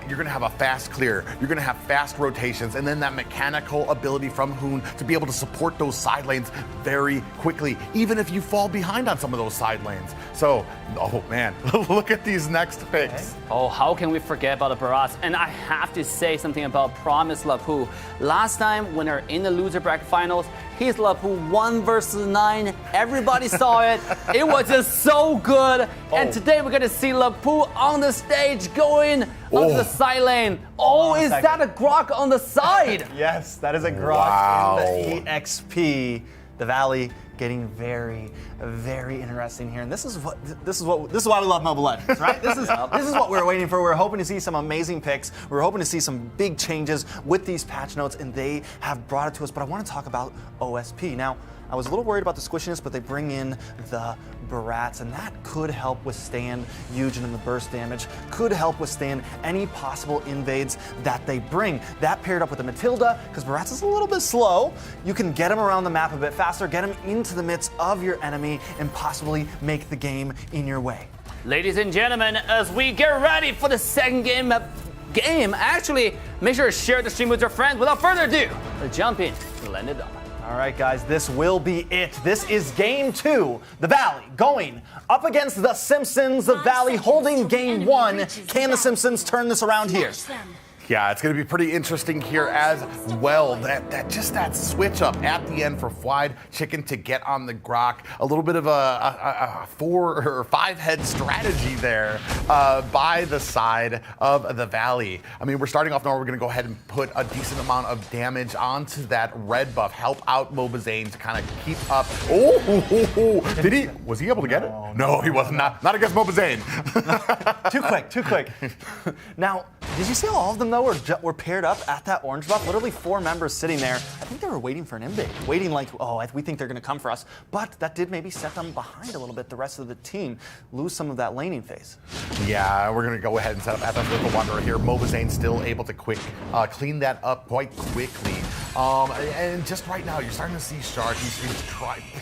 you're gonna have a fast clear. You're gonna have fast rotations, and then that mechanical ability from Hoon to be able to support those side lanes very quickly, even if you fall behind on some of those side lanes. So, oh man, look at these next picks. Oh, how can we forget about the Barats? And I have to say something about Promise Lapu. Last time when they're in the loser bracket finals, his Lapu 1 versus 9. Everybody saw it. It was just so good. And today we're gonna see Lapu on the stage going onto the side lane. Oh, is that a Grok on the side? Yes, that is a Grok in the EXP. The Valley getting very, very interesting here, and this is why we love Mobile Legends, right? This is what we're waiting for. We're hoping to see some amazing picks. We're hoping to see some big changes with these patch notes, and they have brought it to us. But I want to talk about OSP now. I was a little worried about the squishiness, but they bring in the Barats, and that could help withstand Eugen and the burst damage, could help withstand any possible invades that they bring. That paired up with the Matilda, because Barats is a little bit slow, you can get him around the map a bit faster, get him into the midst of your enemy, and possibly make the game in your way. Ladies and gentlemen, as we get ready for the second game, actually, make sure to share the stream with your friends. Without further ado, let's jump in and land it on. All right, guys, this will be it. This is game 2. The Valley going up against the Simpsons. The Valley holding game 1. Can the Simpsons turn this around here? Yeah, it's going to be pretty interesting here as well. That switch up at the end for Fried Chicken to get on the Grok. A little bit of a 4 or 5 head strategy there by the side of the Valley. I mean, we're starting off now. We're going to go ahead and put a decent amount of damage onto that red buff. Help out Mobazane to kind of keep up. Did he? Was he able to get it? No, he was not. Not against Mobazane. Too quick. Now, did you see how all of them were paired up at that orange buff? Literally 4 members sitting there. I think they were waiting for an invade. Waiting like, we think they're going to come for us. But that did maybe set them behind a little bit. The rest of the team lose some of that laning phase. Yeah, we're going to go ahead and set up Athos with the Wanderer here. Mobazane still able to clean that up quite quickly. And just right now, you're starting to see Shark. He's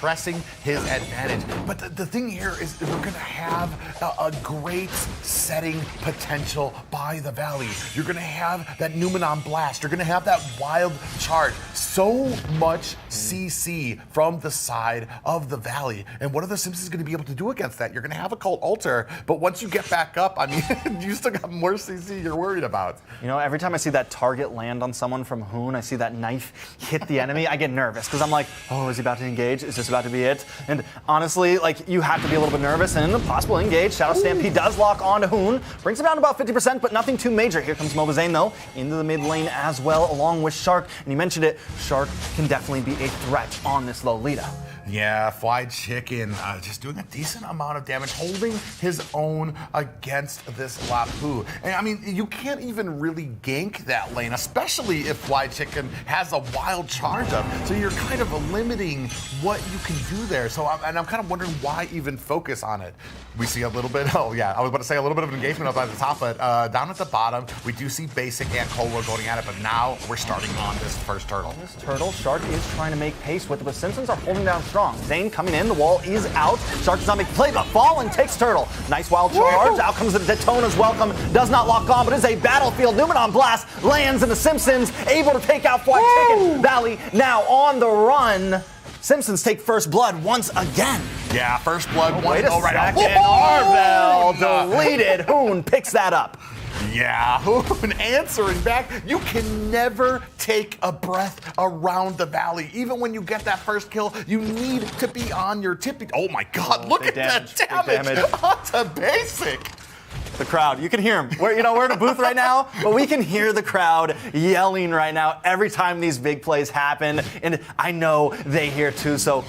pressing his advantage. But the thing here is we're going to have a great setting potential by the Valley. You're going to have that Numenon Blast. You're going to have that Wild Charge. So much CC from the side of the Valley. And what are the Simpsons going to be able to do against that? You're going to have a Cult Altar, but once you get back up, I mean, you still got more CC you're worried about. You know, every time I see that target land on someone from Hoon, I see that knife hit the enemy, I get nervous because I'm like, is he about to engage? Is this about to be it? And honestly, like, you have to be a little bit nervous, and the possible engage. Shadow Stampede does lock on to Hoon, brings him down to about 50%, but nothing too major. Here comes Mobazane, though, into the mid lane as well, along with Shark. And you mentioned it, Shark can definitely be a threat on this Lolita. Yeah, Fried Chicken just doing a decent amount of damage, holding his own against this Lapu. And I mean, you can't even really gank that lane, especially if Fried Chicken has a wild charge up. So you're kind of limiting what you can do there. So I'm kind of wondering why even focus on it. We see a little bit, I was about to say a little bit of engagement up at the top, but down at the bottom, we do see Basic and Colo going at it, but now we're starting on this first turtle. On this turtle, Shark is trying to make pace with it, but Simpsons are holding down strong. Zane coming in, the wall is out. Shark does not make play, but Fallen takes Turtle. Nice wild charge. Out comes the Daytona's welcome. Does not lock on, but is a battlefield. Numenon Blast lands, and the Simpsons able to take out Fried Chicken. Valley now on the run. Simpsons take first blood once again. Yeah, first blood. Wait a second. Arvel deleted. Hoon picks that up. Yeah, Hoon answering back. You can never take a breath around the Valley. Even when you get that first kill, you need to be on your tippy. Oh my God, look at that damage onto Basic. The crowd, you can hear them. We're in a booth right now, but we can hear the crowd yelling right now every time these big plays happen, and I know they hear too. So,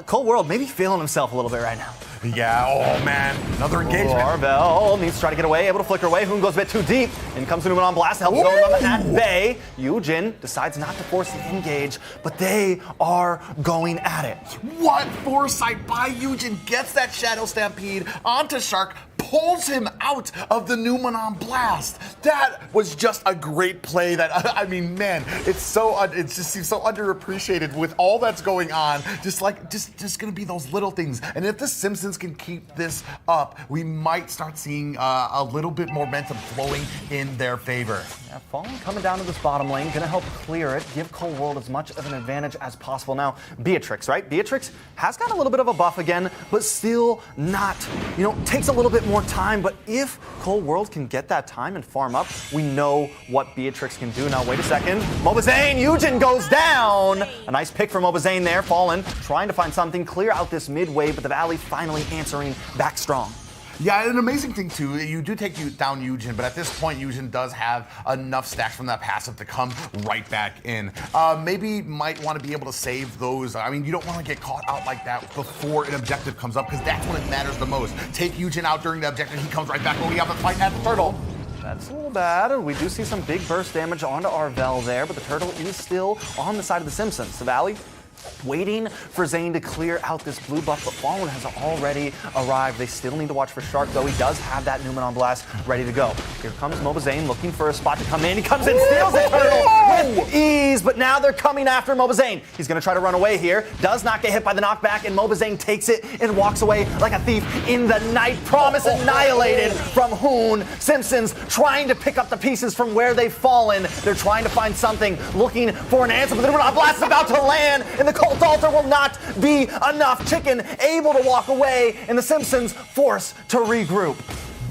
Cold World maybe feeling himself a little bit right now. Yeah, oh man, another engagement. Arvel needs to try to get away, able to flicker away. Hoon goes a bit too deep. In comes the Numenon Blast, helps them at bay. Eugen decides not to force the engage, but they are going at it. What foresight by Eugen, gets that Shadow Stampede onto Shark, pulls him out of the Numenon Blast. That was just a great play. That I mean, man, it just seems so underappreciated with all that's going on. Just gonna be those little things. And if the Simpsons can keep this up, we might start seeing a little bit more momentum flowing in their favor. Yeah, Fallen coming down to this bottom lane, gonna help clear it, give Cold World as much of an advantage as possible. Now, Beatrix, right? Beatrix has got a little bit of a buff again, but still not, takes a little bit more time. But if Cold World can get that time and farm up, we know what Beatrix can do. Now, wait a second. Mobazane, Eugen goes down. A nice pick for Mobazane there. Fallen trying to find something, clear out this mid wave, but the Valley finally answering back strong. Yeah, an amazing thing too, you do take down Eugen, but at this point, Eugen does have enough stacks from that passive to come right back in. Maybe might want to be able to save those. I mean, you don't want to get caught out like that before an objective comes up, because that's when it matters the most. Take Eugen out during the objective, he comes right back when we have a fight at the turtle. That's a little bad. We do see some big burst damage onto Arvel there, but the turtle is still on the side of the Simpsons. The Valley waiting for Zane to clear out this blue buff, but Fallen has already arrived. They still need to watch for Shark, though. He does have that Numenon Blast ready to go. Here comes Mobazane looking for a spot to come in. He comes in, steals it, turtle with ease, but now they're coming after Mobazane. He's going to try to run away here. Does not get hit by the knockback, and Mobazane takes it and walks away like a thief in the night. Promise annihilated from Hoon. Simpsons trying to pick up the pieces from where they've fallen. They're trying to find something, looking for an answer, but the Numenon Blast is about to land, and the Cult Altar will not be enough. Chicken able to walk away, and the Simpsons forced to regroup.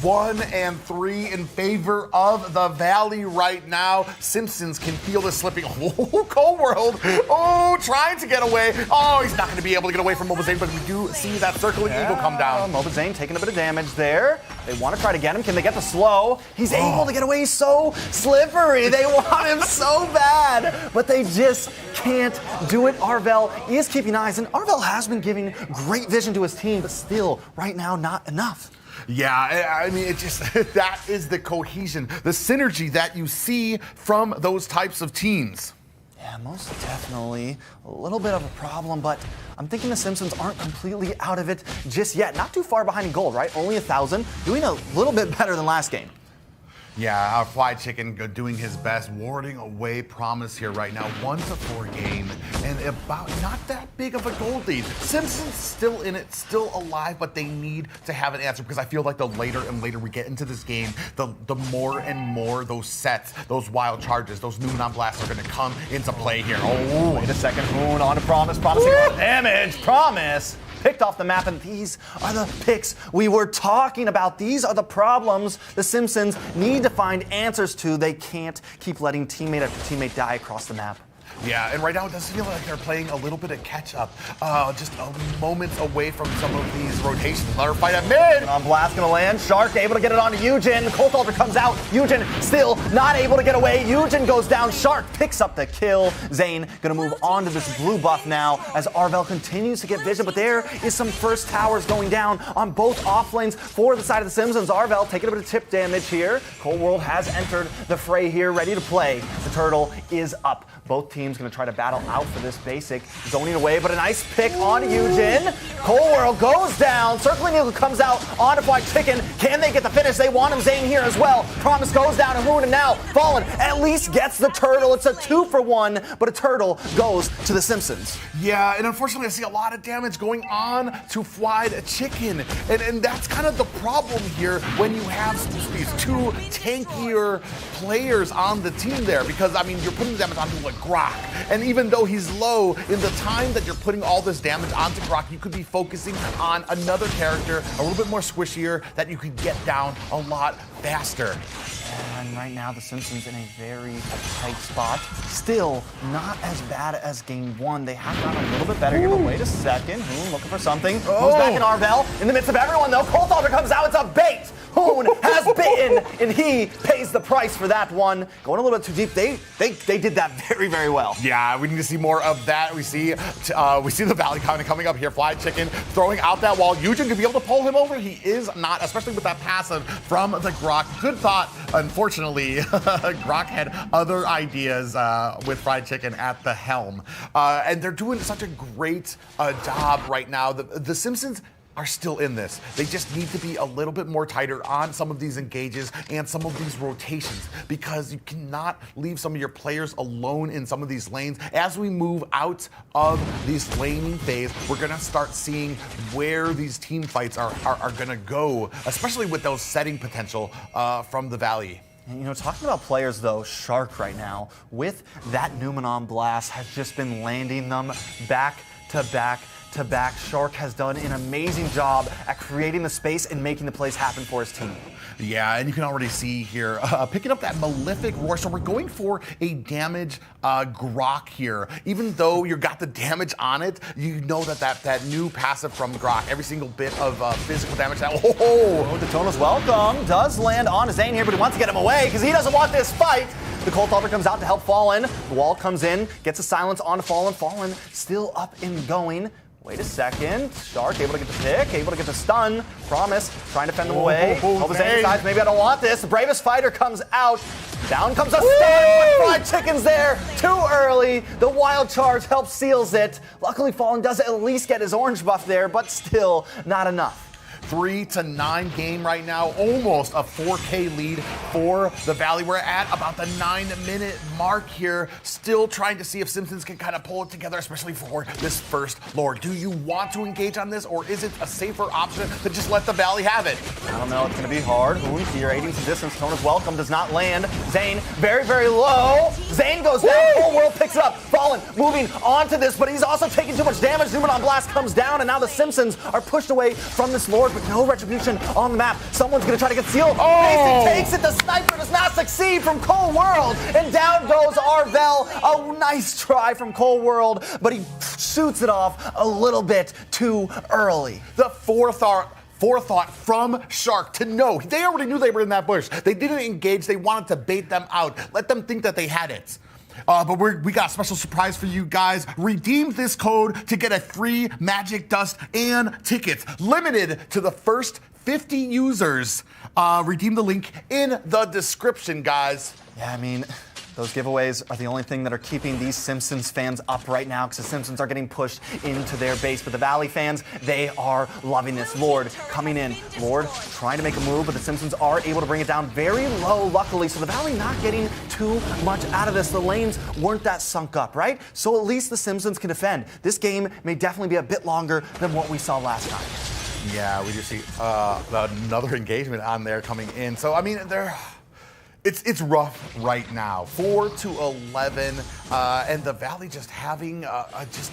1 and 3 in favor of the Valley right now. Simpsons can feel this slipping. Oh, Cold World. Oh, trying to get away. Oh, he's not going to be able to get away from Mobazane, but we do see that circling eagle come down. Mobazane taking a bit of damage there. They want to try to get him. Can they get the slow? He's able to get away. He's so slippery. They want him so bad, but they just can't do it. Arvel is keeping eyes, and Arvel has been giving great vision to his team, but still, right now, not enough. Yeah, I mean, it just, that is the cohesion, the synergy that you see from those types of teams. Yeah, most definitely a little bit of a problem, but I'm thinking the Simpsons aren't completely out of it just yet. Not too far behind in gold, right? Only 1,000, doing a little bit better than last game. Yeah, our Fried Chicken doing his best, warding away Promise here right now. 1-4 game, and about not that big of a gold lead. Simpsons still in it, still alive, but they need to have an answer, because I feel like the later and later we get into this game, the more and more those sets, those wild charges, those Numenon Blasts are going to come into play here. Oh, wait a second. Hoon on to Promise. Promising damage. Promise picked off the map, and these are the picks we were talking about. These are the problems the Simpsons need to find answers to. They can't keep letting teammate after teammate die across the map. Yeah, and right now it does feel like they're playing a little bit of catch-up. Just moments away from some of these rotations. Another fight at mid! Blast gonna land. Shark able to get it onto Eugen. Colt Altar comes out. Eugen still not able to get away. Eugen goes down. Shark picks up the kill. Zane gonna move on to this blue buff now as Arvel continues to get vision, but there is some first towers going down on both off lanes for the side of the Simpsons. Arvel taking a bit of tip damage here. Cold World has entered the fray here, ready to play. The turtle is up. Both teams going to try to battle out for this basic. Zoning away, but a nice pick on Eugen. Cold World goes down. Circling Eagle comes out onto Fried Chicken. Can they get the finish? They want him. Zane here as well. Promise goes down to Hoon, and now Fallen at least gets the turtle. It's a 2-for-1, but a turtle goes to the Simpsons. Yeah, and unfortunately I see a lot of damage going on to Fried Chicken. And that's kind of the problem here when you have these two tankier players on the team there, because, I mean, you're putting damage onto like Grok. And even though he's low, in the time that you're putting all this damage onto Grok, you could be focusing on another character, a little bit more squishier, that you could get down a lot faster. And right now, the Simpsons in a very tight spot. Still not as bad as game one. They have gotten a little bit better here, but wait a second. Hoon looking for something. Moves back in Arvel. In the midst of everyone, though, Cold Altar comes out. It's a bait. Hoon has bitten, and he pays the price for that one. Going a little bit too deep. They did that very, very well. Yeah, we need to see more of that. We see the Valley kind of coming up here. Fried Chicken throwing out that wall. Eugen could be able to pull him over. He is not, especially with that passive from the Grok. Good thought. Unfortunately, Grok had other ideas with Fried Chicken at the helm. And they're doing such a great job right now. The Simpsons are still in this. They just need to be a little bit more tighter on some of these engages and some of these rotations, because you cannot leave some of your players alone in some of these lanes. As we move out of this laning phase, we're gonna start seeing where these team fights are gonna go, especially with those setting potential from the Valley. And, talking about players, though, Shark right now, with that Numenon Blast, has just been landing them back to back to back. Shark has done an amazing job at creating the space and making the plays happen for his team. Yeah, and you can already see here, picking up that Malefic Roar. So we're going for a damage Grok here. Even though you got the damage on it, you know that new passive from Grok, every single bit of physical damage. Daytona's welcome does land on Zane here, but he wants to get him away because he doesn't want this fight. The Cold Altar comes out to help Fallen. The wall comes in, gets a silence on Fallen. Fallen still up and going. Wait a second. Shark able to get the pick, able to get the stun. Promise, trying to fend them away. Zane decides, maybe I don't want this. The bravest fighter comes out. Down comes a stun, but Fried Chicken's there too early. The wild charge helps seals it. Luckily, Fallen does at least get his orange buff there, but still not enough. 3-9 game right now, almost a 4K lead for the Valley. We're at about the 9-minute mark here, still trying to see if Simpsons can kind of pull it together, especially for this first Lord. Do you want to engage on this, or is it a safer option to just let the Valley have it? I don't know, it's going to be hard. You're aiding some distance. Tona's welcome does not land. Zane, very, very low. Zane goes down, Whole World picks it up. Fallen moving on to this, but he's also taking too much damage. Numenon Blast comes down, and now the Simpsons are pushed away from this Lord, but no retribution on the map. Someone's going to try to get sealed. Basic takes it. The sniper does not succeed from Cold World. And down goes Arvel. A nice try from Cold World, but he shoots it off a little bit too early. The forethought from Shark to know. They already knew they were in that bush. They didn't engage. They wanted to bait them out. Let them think that they had it. But we got a special surprise for you guys. Redeem this code to get a free magic dust and tickets. Limited to the first 50 users. Redeem the link in the description, guys. Yeah, I mean, those giveaways are the only thing that are keeping these Simpsons fans up right now, because the Simpsons are getting pushed into their base. But the Valley fans, they are loving this. Lord coming in. Lord trying to make a move, but the Simpsons are able to bring it down very low, luckily. So the Valley not getting too much out of this. The lanes weren't that sunk up, right? So at least the Simpsons can defend. This game may definitely be a bit longer than what we saw last time. Yeah, we do see another engagement on there coming in. So, I mean, it's rough right now. 4-11, and the Valley just having just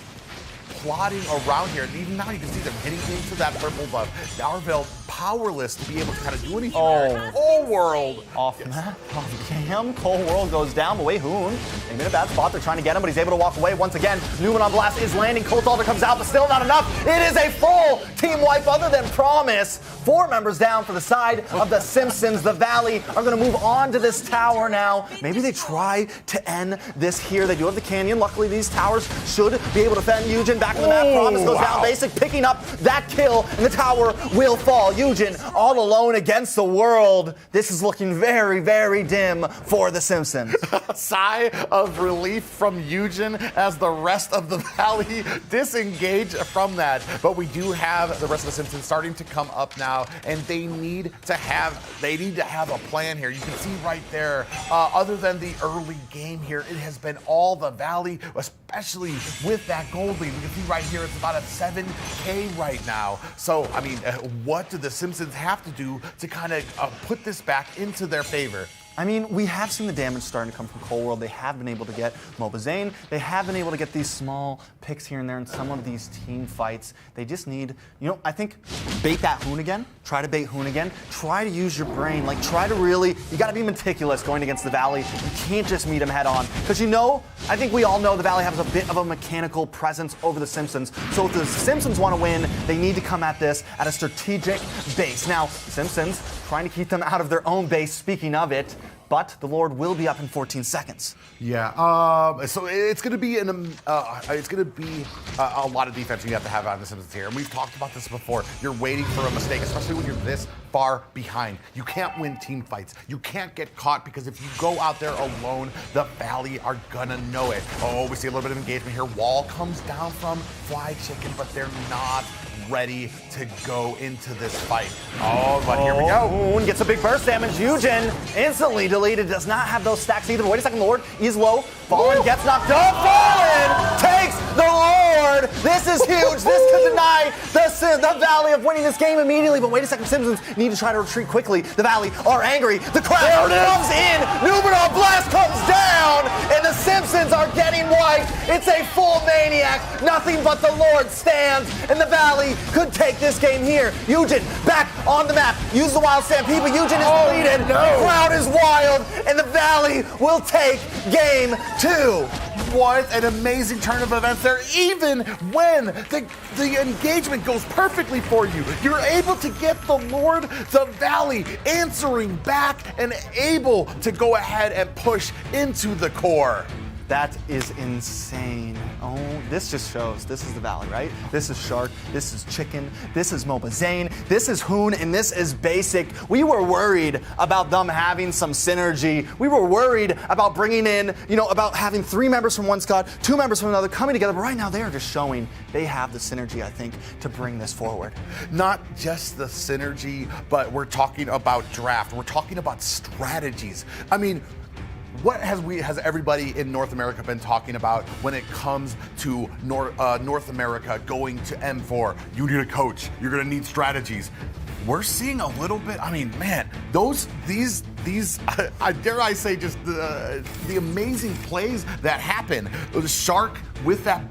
plodding around here. And even now you can see them hitting into that purple buff. Arvel powerless to be able to kind of do anything. Whole World. Off map, off cam. Cold World goes down, but Hoon. They're in a bad spot. They're trying to get him, but he's able to walk away once again. Numenon Blast is landing. Cold Altar comes out, but still not enough. It is a full team wipe other than Promise. 4 members down for the side of the Simpsons. The Valley are going to move on to this tower now. Maybe they try to end this here. They do have the canyon. Luckily, these towers should be able to fend Eugen back on the map. Promise goes down basic, picking up that kill, and the tower will fall. Eugen all alone against the world. This is looking very, very dim for the Simpsons. Sigh of relief from Eugen as the rest of the Valley disengage from that. But we do have the rest of the Simpsons starting to come up now, and they need to have a plan here. You can see right there, other than the early game here, it has been all the Valley, especially with that gold lead. You can see right here, it's about a 7K right now. So, I mean, what do the Simpsons have to do to kind of put this back into their favor? I mean, we have seen the damage starting to come from Cold World. They have been able to get Mobazane. They have been able to get these small picks here and there in some of these team fights. They just need, I think, bait that Hoon again. Try to bait Hoon again. Try to use your brain. Like, try to really, you got to be meticulous going against the Valley. You can't just meet them head on. Because I think we all know the Valley has a bit of a mechanical presence over the Simpsons. So if the Simpsons want to win, they need to come at this at a strategic base. Now, Simpsons trying to keep them out of their own base, speaking of it. But the Lord will be up in 14 seconds. Yeah, so it's going to be a lot of defense you have to have on the Simpsons here. And we've talked about this before. You're waiting for a mistake, especially when you're this far behind. You can't win team fights. You can't get caught, because if you go out there alone, the Valley are gonna know it. Oh, we see a little bit of engagement here. Wall comes down from Fly Chicken, but they're not ready to go into this fight. Oh, but here we go. Hoon gets a big burst damage. Eugen instantly deleted. Does not have those stacks either. Wait a second, Lord. He's low. Fallen gets knocked up. Fallen takes the Lord. This is huge. This could deny the Valley of winning this game immediately. But wait a second, Simpsons need to try to retreat quickly. The Valley are angry. The crowd comes in. Numenor Blast comes down. And the Simpsons are getting wiped. It's a full maniac. Nothing but the Lord stands. And the Valley could take this game here. Eugen back on the map. Use the Wild Stampede, but Eugen is bleeding. No. The crowd is wild. And the Valley will take game 2. What an amazing turn of events there. Even when the engagement goes perfectly for you, you're able to get the Lord, the Valley answering back and able to go ahead and push into the core. That is insane. Oh, this just shows this is the Valley, right? This is Shark, this is Chicken, this is Mobazane, this is Hoon, and this is Basic. We were worried about them having some synergy. We were worried about bringing in, about having 3 members from one squad, 2 members from another coming together, but right now they are just showing they have the synergy, I think, to bring this forward. Not just the synergy, but we're talking about draft. We're talking about strategies. I mean, what has everybody in North America been talking about when it comes to North America going to M4? You need a coach. You're going to need strategies. We're seeing a little bit. I mean, man, these dare I say, just the amazing plays that happen. Shark with that.